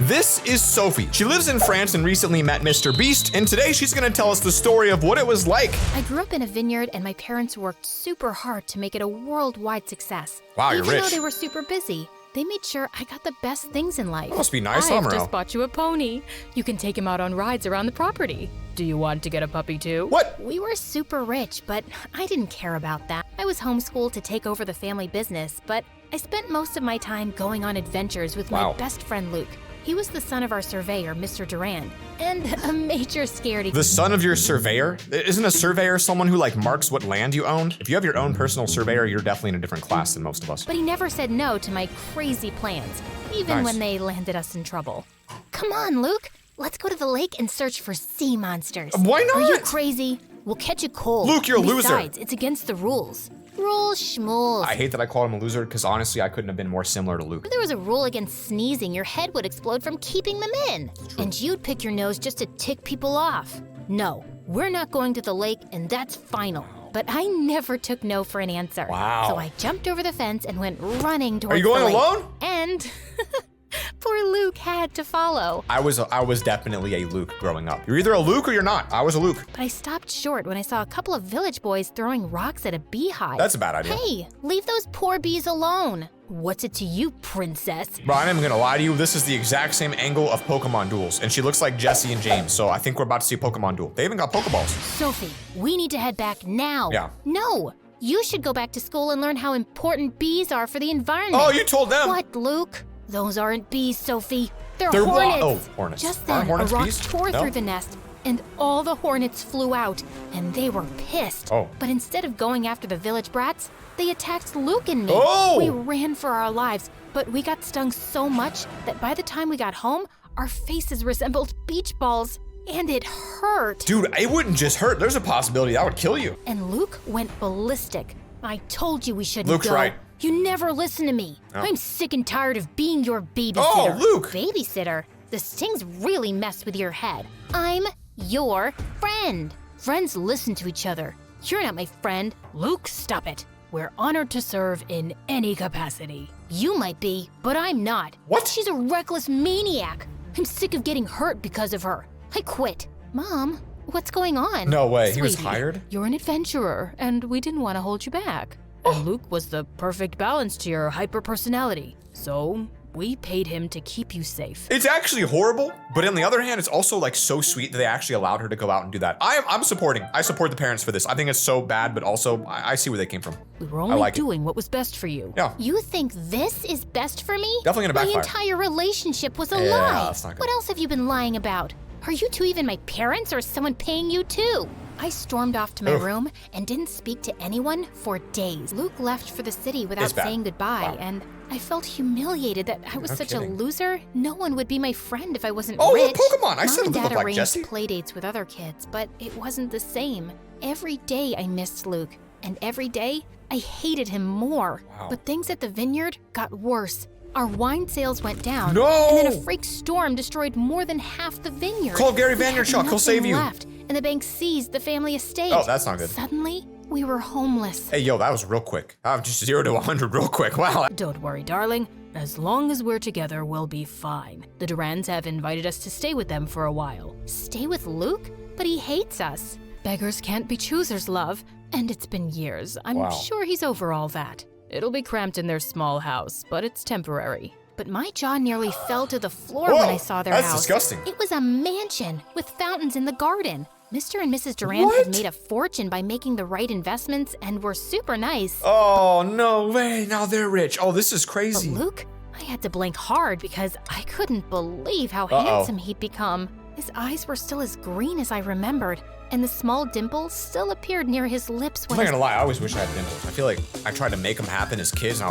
This is Sophie. She lives in France and recently met Mr. Beast, and today she's gonna tell us the story of what it was like. I grew up in a vineyard and my parents worked super hard to make it a worldwide success. Wow, you're Even rich. though they were super busy, they made sure I got the best things in life. That must be nice, I've Amaro. just bought you a pony. You can take him out on rides around the property. Do you want to get a puppy too? What? We were super rich, but I didn't care about that. I was homeschooled to take over the family business, but I spent most of my time going on adventures with Wow. my best friend Luke. He was the son of our surveyor, Mr. Durand, and a major scaredy. The son of your surveyor? Isn't a surveyor someone who like marks what land you owned? If you have your own personal surveyor, you're definitely in a different class than most of us. But he never said no to my crazy plans, even Nice. when they landed us in trouble. Come on, Luke. Let's go to the lake and search for sea monsters. Why not? Are you crazy? We'll catch you cold. Luke, you're a loser. Besides, it's against the rules. Rules schmools. I hate that I called him a loser because honestly, I couldn't have been more similar to Luke. If there was a rule against sneezing, your head would explode from keeping them in. And you'd pick your nose just to tick people off. No, we're not going to the lake, and that's final. But I never took no for an answer. Wow. So I jumped over the fence and went running towards Are you going the lake. alone? And poor Luke had to follow. I was definitely a Luke growing up. You're either a Luke or you're not. I was a Luke. But I stopped short when I saw a couple of village boys throwing rocks at a beehive. That's a bad idea. Hey, leave those poor bees alone. What's it to you, princess? Bro, I'm not even gonna lie to you. This is the exact same angle of Pokemon duels, and she looks like Jessie and James. So I think we're about to see a Pokemon duel. They even got Pokeballs. Sophie, we need to head back now. Yeah. No, you should go back to school and learn how important bees are for the environment. Oh, you told them. What, Luke? Those aren't bees, Sophie. They're They're what? hornets. Oh, hornets. Just Aren't then, hornets a rock bees? tore No? through the nest, and all the hornets flew out, and they were pissed. Oh. But instead of going after the village brats, they attacked Luke and me. Oh! We ran for our lives, but we got stung so much that by the time we got home, our faces resembled beach balls, and it hurt. Dude, it wouldn't just hurt. There's a possibility that would kill you. And Luke went ballistic. I told you we shouldn't Luke's go. right. You never listen to me. No. I'm sick and tired of being your babysitter. Oh, Luke! Babysitter? The stings really mess with your head. I'm your friend. Friends listen to each other. You're not my friend. Luke, stop it. We're honored to serve in any capacity. You might be, but I'm not. What? She's a reckless maniac. I'm sick of getting hurt because of her. I quit. Mom, what's going on? No way, he was Sweetie, hired? You're an adventurer, and we didn't want to hold you back. And Luke was the perfect balance to your hyper personality. So we paid him to keep you safe. It's actually horrible, but on the other hand, it's also like so sweet that they actually allowed her to go out and do that. I'm supporting. I support the parents for this. I think it's so bad, but also I see where they came from. We were only like it. doing what was best for you. Yeah. You think this is best for me? Definitely gonna My backfire. entire relationship was a Yeah, lie. that's not good. What else have you been lying about? Are you two even my parents or is someone paying you too? I stormed off to my Ugh. room and didn't speak to anyone for days. Luke left for the city without It's bad. saying goodbye, Wow. and I felt humiliated that I was No such kidding. a loser. No one would be my friend if I wasn't Oh, rich. Pokemon! I Mom said and look Dad like arranged Jessie. playdates with other kids, but it wasn't the same. Every day I missed Luke, and every day I hated him more. Wow. But things at the vineyard got worse. Our wine sales went down, No! and then a freak storm destroyed more than half the vineyard. Call Gary We had Vaynerchuk, he'll nothing save you. Left, and the bank seized the family estate. Oh, that's not good. Suddenly, we were homeless. Hey, yo, that was real quick. Just 0 to 100 real quick. Wow. Don't worry, darling. As long as we're together, we'll be fine. The Durands have invited us to stay with them for a while. Stay with Luke? But he hates us. Beggars can't be choosers, love. And it's been years. I'm Wow. sure he's over all that. It'll be cramped in their small house, but it's temporary. But my jaw nearly fell to the floor Whoa, when I saw their that's house. disgusting. It was a mansion with fountains in the garden. Mr. and Mrs. Durand What? had made a fortune by making the right investments and were super nice. Oh, no way. Now they're rich. Oh, this is But crazy. Luke, I had to blink hard because I couldn't believe how Uh-oh. handsome he'd become. His eyes were still as green as I remembered, and the small dimple still appeared near his lips I'm when not gonna lie, I always wish I had dimples. I feel like I tried to make them happen as kids, and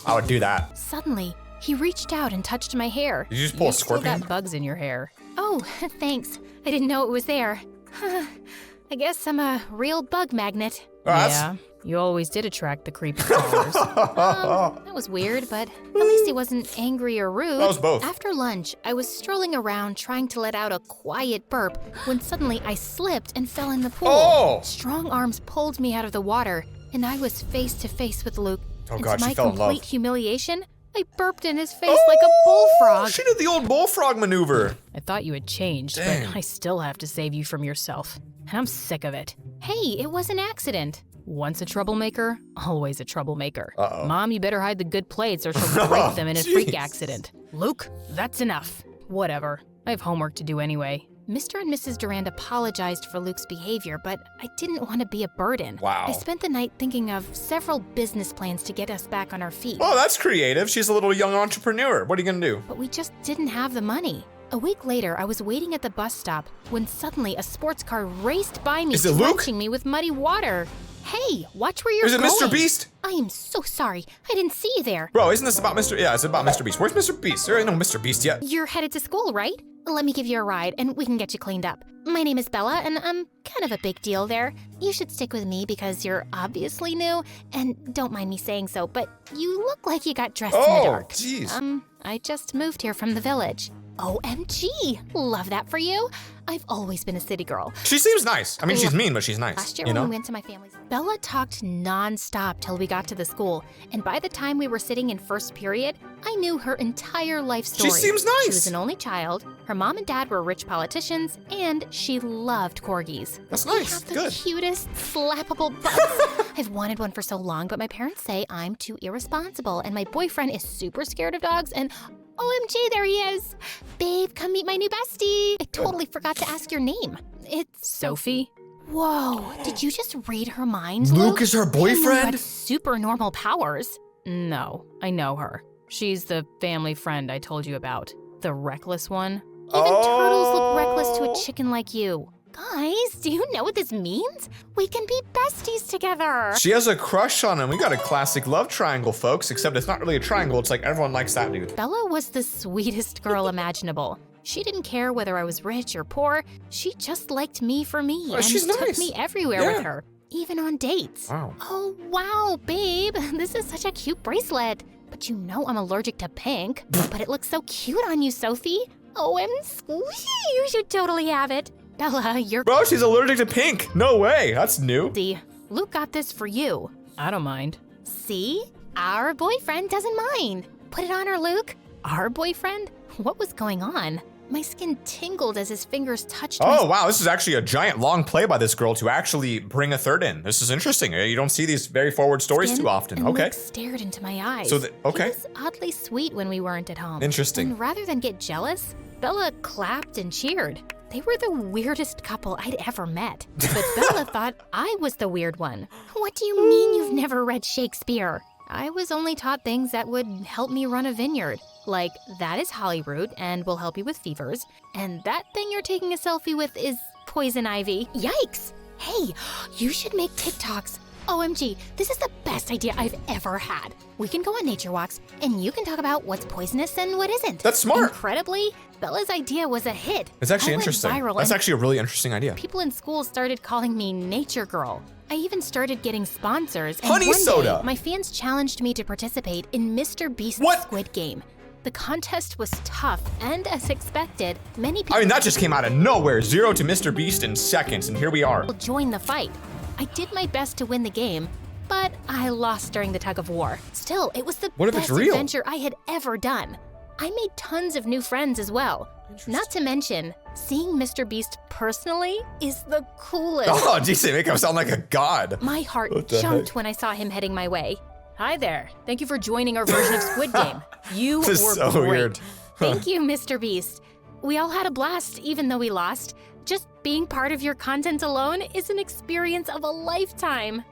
I would do that. Suddenly, he reached out and touched my hair. Did you just pull a You still scorpion? got bugs in your hair. Oh, thanks. I didn't know it was there. I guess I'm a real bug magnet. Oh, that's- Yeah, you always did attract the creepy crawlers. That was weird, but at least he wasn't angry or rude. That was both. After lunch, I was strolling around trying to let out a quiet burp when suddenly I slipped and fell in the pool. Oh! Strong arms pulled me out of the water, and I was face to face with Luke. Oh and God, to she my fell in love. complete humiliation, I burped in his face like a bullfrog. She did the old bullfrog maneuver. I thought you had changed, Dang. but I still have to save you from yourself. And I'm sick of it. Hey, it was an accident. Once a troublemaker, always a troublemaker. Uh-oh. Mom, you better hide the good plates or she'll break them in a freak Jeez. accident. Luke, that's enough. Whatever. I have homework to do anyway. Mr. and Mrs. Durand apologized for Luke's behavior, but I didn't want to be a burden. Wow. I spent the night thinking of several business plans to get us back on our feet. Oh, that's creative. She's a little young entrepreneur. What are you gonna do? But we just didn't have the money. A week later, I was waiting at the bus stop when suddenly a sports car raced by me, Is it Luke? drenching me with muddy water. Hey, watch where you're Is it going. Mr. Beast? I am so sorry. I didn't see you there. Bro, isn't this about Mr. Yeah, it's about Mr. Beast. Where's Mr. Beast? There ain't no Mr. Beast yet. You're headed to school, right? Let me give you a ride and we can get you cleaned up. My name is Bella and I'm kind of a big deal there. You should stick with me because you're obviously new and don't mind me saying so, but you look like you got dressed in the Oh, dark. jeez. I just moved here from the village. OMG, love that for you. I've always been a city girl. She seems nice. I mean, she's mean, but she's nice. Last year you know? when we went to my family's, Bella talked nonstop till we got to the school, and by the time we were sitting in first period, I knew her entire life story. She seems She nice. was an only child, her mom and dad were rich politicians, and she loved corgis. That's They nice. have the Good. cutest, flappable butts. I've wanted one for so long, but my parents say I'm too irresponsible, and my boyfriend is super scared of dogs, and OMG, there he is. Babe, come meet my new bestie. I totally forgot to ask your name. It's Sophie? Whoa, did you just read her mind, Luke is her I didn't know you boyfriend? had super normal powers. No, I know her. She's the family friend I told you about. The reckless one. Even turtles look reckless to Oh. a chicken like you. Guys, do you know what this means? We can be besties together. She has a crush on him. We got a classic love triangle, folks, except it's not really a triangle. It's like everyone likes that dude. Bella was the sweetest girl imaginable. She didn't care whether I was rich or poor. She just liked me for me and she's took nice. me everywhere Yeah. with her, even on dates. Wow. Oh, wow, babe. This is such a cute bracelet. But you know I'm allergic to pink. But it looks so cute on you, Sophie. Oh, I'm squishy. You should totally have it. Bella, you're Bro, she's allergic to pink. No way. That's new. crazy. Luke got this for you. I don't mind. See? Our boyfriend doesn't mind. Put it on her, Luke. Our boyfriend? What was going on? My skin tingled as his fingers touched my Oh, wow. This is actually a giant long play by this girl to actually bring a third in. This is interesting. You don't see these very forward stories skin, too often. and Okay. Luke stared into my eyes. So okay. He was oddly sweet when we weren't at home. Interesting. And rather than get jealous, Bella clapped and cheered. They were the weirdest couple I'd ever met. But Bella thought I was the weird one. What do you mean you've never read Shakespeare? I was only taught things that would help me run a vineyard. Like, that is hollyroot and will help you with fevers. And that thing you're taking a selfie with is poison ivy. Yikes! Hey, you should make TikToks. OMG, this is the best idea I've ever had. We can go on nature walks, and you can talk about what's poisonous and what isn't. That's smart. Incredibly, Bella's idea was a hit. It's actually I went interesting. viral That's and actually a really interesting idea. people in school started calling me Nature Girl. I even started getting sponsors, and Honey one soda. day, my fans challenged me to participate in Mr. Beast's What? Squid Game. The contest was tough, and as expected, many people I mean, that just came out of nowhere. 0 to Mr. Beast in seconds, and here we are. joined the fight. I did my best to win the game, but I lost during the tug of war. Still, it was the What if it's best real? adventure I had ever done. I made tons of new friends as well. Not to mention, seeing Mr. Beast personally is the coolest. Oh, geez, they make him sound like a god. My heart What the jumped heck? when I saw him heading my way. Hi there. Thank you for joining our version of Squid Game. You This were is so great. weird. Thank you, Mr. Beast. We all had a blast, even though we lost. Just being part of your content alone is an experience of a lifetime.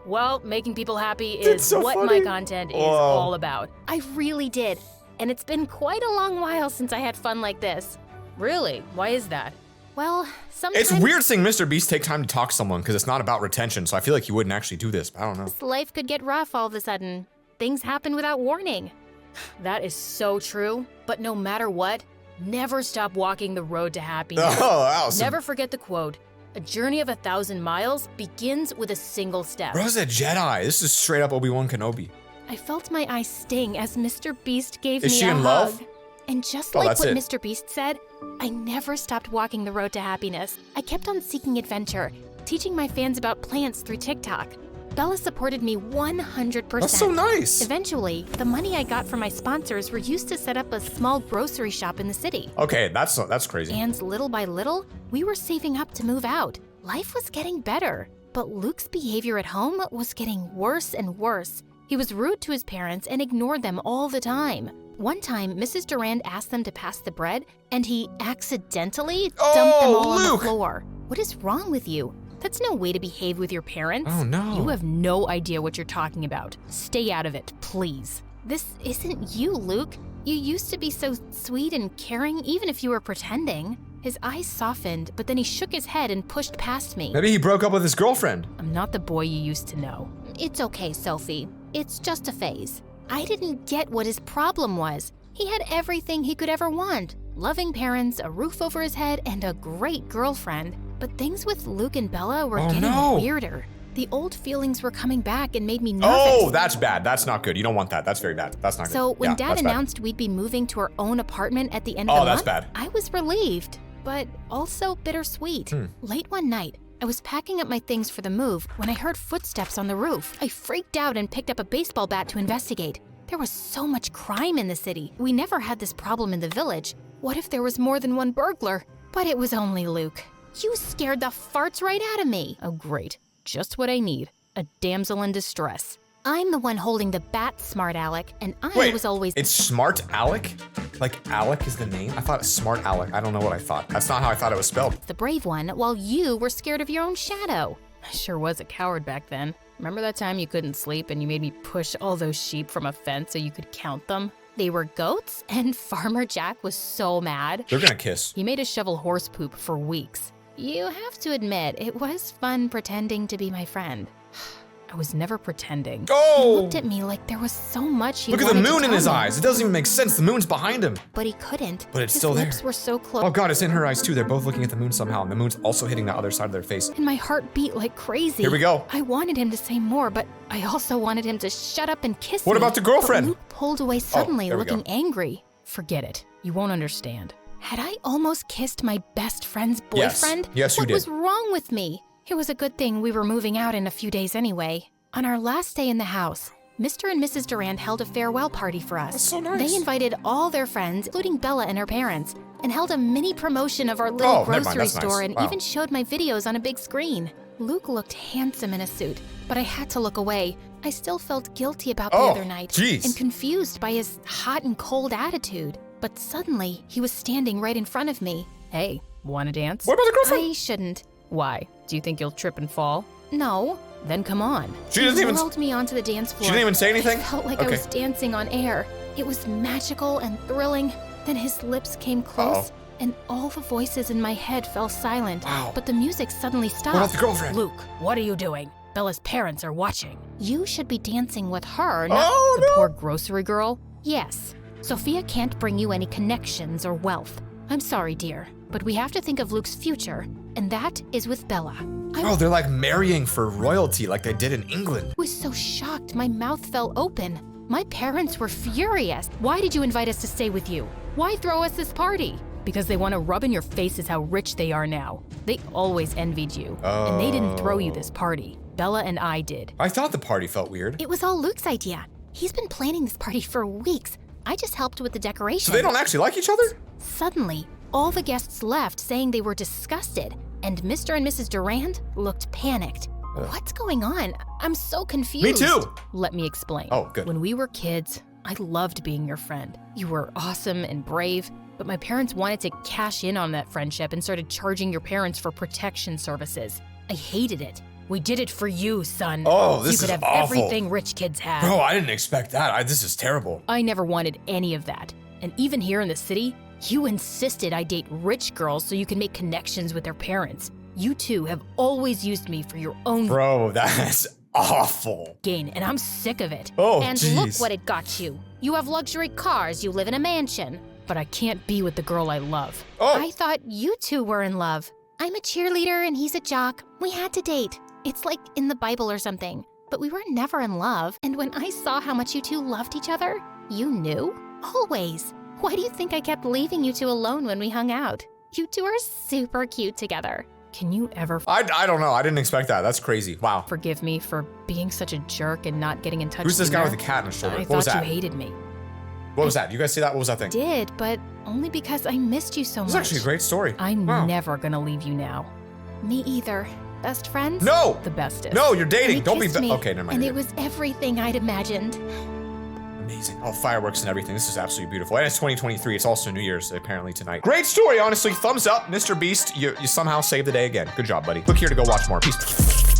Well, making people happy That's is so what funny. my content is Whoa. all about. I really did. And it's been quite a long while since I had fun like this. Really? Why is that? Well, sometimes It's weird seeing Mr. Beast take time to talk to someone because it's not about retention, so I feel like he wouldn't actually do this, but I don't know. life could get rough all of a sudden. Things happen without warning. That is so true. But no matter what, never stop walking the road to happiness. Oh, wow. so- Never forget the quote. A journey of 1,000 miles begins with a single step. Bro's a Jedi. This is straight up Obi-Wan Kenobi. I felt my eyes sting as Mr. Beast gave Is me she a in hug. love? And just Oh, like that's what it. Mr. Beast said, I never stopped walking the road to happiness. I kept on seeking adventure, teaching my fans about plants through TikTok. Bella supported me 100%. That's so nice. Eventually, the money I got from my sponsors were used to set up a small grocery shop in the city. Okay, that's crazy. And little by little, we were saving up to move out. Life was getting better, but Luke's behavior at home was getting worse and worse. He was rude to his parents and ignored them all the time. One time, Mrs. Durand asked them to pass the bread, and he accidentally dumped them all on the floor. What is wrong with you? That's no way to behave with your parents. Oh no. You have no idea what you're talking about. Stay out of it, please. This isn't you, Luke. You used to be so sweet and caring, even if you were pretending. His eyes softened, but then he shook his head and pushed past me. Maybe he broke up with his girlfriend. I'm not the boy you used to know. It's okay, Sophie. It's just a phase. I didn't get what his problem was. He had everything he could ever want. Loving parents, a roof over his head, and a great girlfriend. But things with Luke and Bella were getting weirder. The old feelings were coming back and made me nervous. Oh, that's bad. That's not good. You don't want that. That's very bad. That's not good. So when Dad announced we'd be moving to our own apartment at the end of the month, bad. I was relieved, but also bittersweet. Late one night, I was packing up my things for the move when I heard footsteps on the roof. I freaked out and picked up a baseball bat to investigate. There was so much crime in the city. We never had this problem in the village. What if there was more than one burglar? But it was only Luke. You scared the farts right out of me. Oh, great. Just what I need. A damsel in distress. I'm the one holding the bat, Smart Alec, and Wait, was always— It's Smart Alec? Like Alec is the name? I thought it's Smart Alec. I don't know what I thought. That's not how I thought it was spelled. the brave one, while you were scared of your own shadow. I sure was a coward back then. Remember that time you couldn't sleep and you made me push all those sheep from a fence so you could count them? They were goats, and Farmer Jack was so mad. They're gonna kiss. He made us shovel horse poop for weeks. You have to admit, it was fun pretending to be my friend. I was never pretending. He Oh! looked at me like there was so much he Look at the wanted to moon in tell his me. eyes. It doesn't even make sense. The moon's behind him. But he couldn't. But it's His still there. lips were so close, Oh god, it's in her eyes too. They're both looking at the moon somehow, and the moon's also hitting the other side of their face. and my heart beat like crazy. Here we go. I wanted him to say more, but I also wanted him to shut up and kiss me. What about the girlfriend? But Luke pulled away suddenly, there we looking go. angry. Forget it. You won't understand. Had I almost kissed my best friend's boyfriend? Yes, you what did. was wrong with me? It was a good thing we were moving out in a few days anyway. On our last day in the house, Mr. and Mrs. Durand held a farewell party for us. That's so nice. They invited all their friends, including Bella and her parents, and held a mini promotion of our little Oh, never mind, grocery that's store nice. and Wow. even showed my videos on a big screen. Luke looked handsome in a suit, but I had to look away. I still felt guilty about the Oh, other night jeez. and confused by his hot and cold attitude. But suddenly, he was standing right in front of me. Hey, wanna dance? What about the girlfriend? I shouldn't. Why? Do you think you'll trip and fall? No. Then come on. She doesn't even. Whirled me onto the dance floor. She didn't even say anything? I felt like I Okay. was dancing on air. It was magical and thrilling. Then his lips came close, and all the voices in my head fell silent. Wow. But the music suddenly stopped. What about the girlfriend? Luke, what are you doing? Bella's parents are watching. You should be dancing with her, not— Oh The no! poor grocery girl? Yes. Sophia can't bring you any connections or wealth. I'm sorry, dear, but we have to think of Luke's future, and that is with Bella. I Oh, they're like marrying for royalty like they did in England. was so shocked my mouth fell open. My parents were furious. Why did you invite us to stay with you? Why throw us this party? Because they want to rub in your faces how rich they are now. They always envied you, and they didn't throw you this party. Bella and I did. I thought the party felt weird. It was all Luke's idea. He's been planning this party for weeks. I just helped with the decoration. So they don't actually like each other? Suddenly, all the guests left saying they were disgusted, and Mr. and Mrs. Durand looked panicked. What's going on? I'm so confused. Me too. Let me explain. Oh, good. When we were kids, I loved being your friend. You were awesome and brave, but my parents wanted to cash in on that friendship and started charging your parents for protection services. I hated it. We did it for you, son. Oh, So this you could is have awful. everything rich kids have. Bro, I didn't expect that. This is terrible. I never wanted any of that. And even here in the city, you insisted I date rich girls so you can make connections with their parents. You two have always used me for your own Bro, that's awful. gain, and I'm sick of it. Oh, And jeez. look what it got you. You have luxury cars, you live in a mansion. But I can't be with the girl I love. Oh, I thought you two were in love. I'm a cheerleader and he's a jock. We had to date. It's like in the Bible or something. But we were never in love. And when I saw how much you two loved each other, you knew? Always. Why do you think I kept leaving you two alone when we hung out? You two are super cute together. Can you ever I don't know. I didn't expect that. That's crazy. Wow. forgive me for being such a jerk and not getting in touch Who's this guy sooner? with the cat on his shoulder? I What thought was that? you hated me. What was that? You guys see that? What was that thing? Did, but only because I missed you so This is much. actually a great story. I'm Wow. never gonna leave you now. Me either. Best friends? No! The bestest. No, you're And he dating. Don't be. kissed me, Okay, never mind. And it was everything I'd imagined. Amazing. Oh, fireworks and everything. This is absolutely beautiful. And it's 2023. It's also New Year's, apparently, tonight. Great story, honestly. Thumbs up. Mr. Beast, you somehow saved the day again. Good job, buddy. Click here to go watch more. Peace.